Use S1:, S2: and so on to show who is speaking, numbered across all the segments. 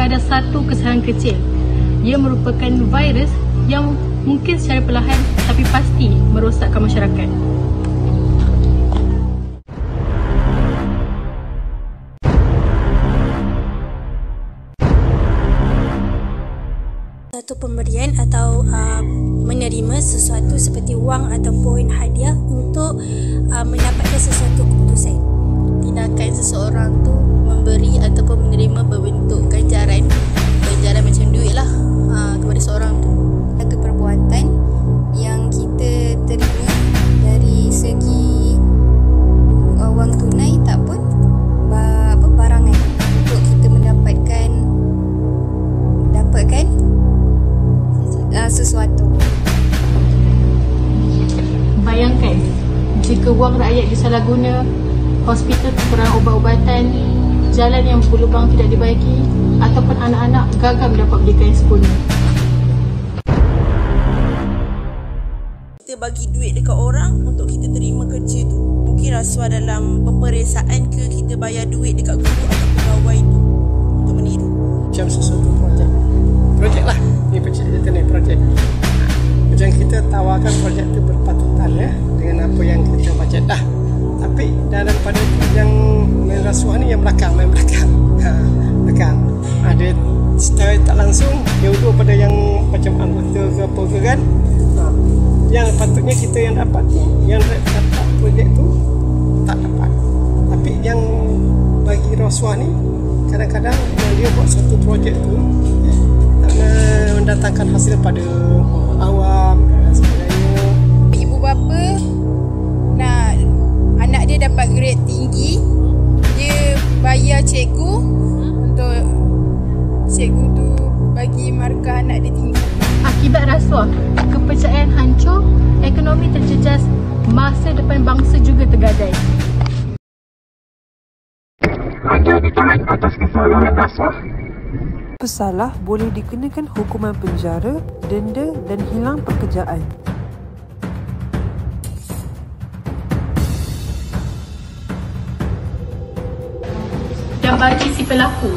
S1: sekadar satu kesalahan kecil. Ia merupakan virus yang mungkin secara perlahan tapi pasti merosakkan masyarakat.
S2: Satu pemberian atau menerima sesuatu seperti wang ataupun hadiah untuk mendapatkan sesuatu keputusan.
S3: Tindakan seseorang tu memberi ataupun menerima berbentuk ganjaran macam duit lah kepada seorang tu.
S4: Satu perbuatan yang kita terima dari segi wang tunai tak pun barangan untuk kita mendapatkan sesuatu.
S1: Bayangkan jika wang rakyat disalahguna, hospital kekurangan ubat-ubatan, jalan yang berlubang tidak dibaiki, ataupun anak-anak gagal mendapat pendidikan yang sempurna.
S5: Kita bagi duit dekat orang untuk kita terima kerja tu. Mungkin rasuah dalam peperiksaan ke, kita bayar duit dekat guru atau pegawai tu untuk meniru.
S6: Macam sesuatu projek lah. Ini cerita ni projek. Macam kita tawarkan projek tu berpatutan dengan apa yang kita bajet dah. Tapi dalam pada yang main rasuah ni yang belakang. Belakang. Ada secara tak langsung dia urut pada yang macam anggota ke apa ke kan. Yang patutnya kita yang dapat tu, yang dapat projek tu tak dapat. Tapi yang bagi rasuah ni kadang-kadang dia buat satu projek tu mendatangkan hasil pada awam dan sebagainya.
S4: Ibu bapa nak anak dia dapat grade tinggi, dia bayar cikgu untuk cikgu tu bagi markah anak dia tinggi.
S1: Akibat rasuah, kepercayaan hancur, ekonomi terjejas, masa depan bangsa juga tergadai.
S7: Anda ditahan atas kesalahan rasuah.
S8: Pesalah boleh dikenakan hukuman penjara, denda dan hilang pekerjaan.
S1: Dan bagi si pelaku,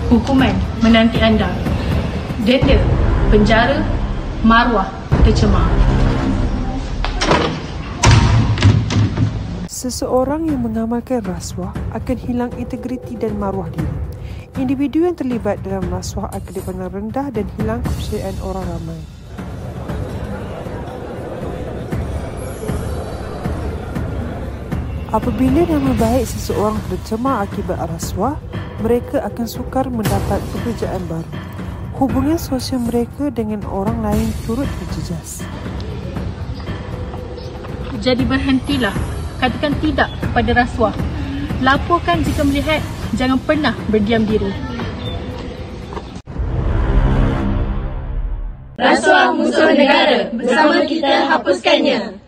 S1: hukuman menanti anda. Denda, penjara, maruah tercemar.
S8: Seseorang yang mengamalkan rasuah akan hilang integriti dan maruah diri. Individu yang terlibat dalam rasuah akan dipandang rendah dan hilang kepercayaan orang ramai. Apabila nama baik seseorang tercemar akibat rasuah, mereka akan sukar mendapat pekerjaan baru. Hubungan sosial mereka dengan orang lain turut terjejas.
S1: Jadi berhentilah, katakan tidak kepada rasuah. Laporkan jika melihat, jangan pernah berdiam diri.
S3: Rasuah musuh negara, bersama kita hapuskannya.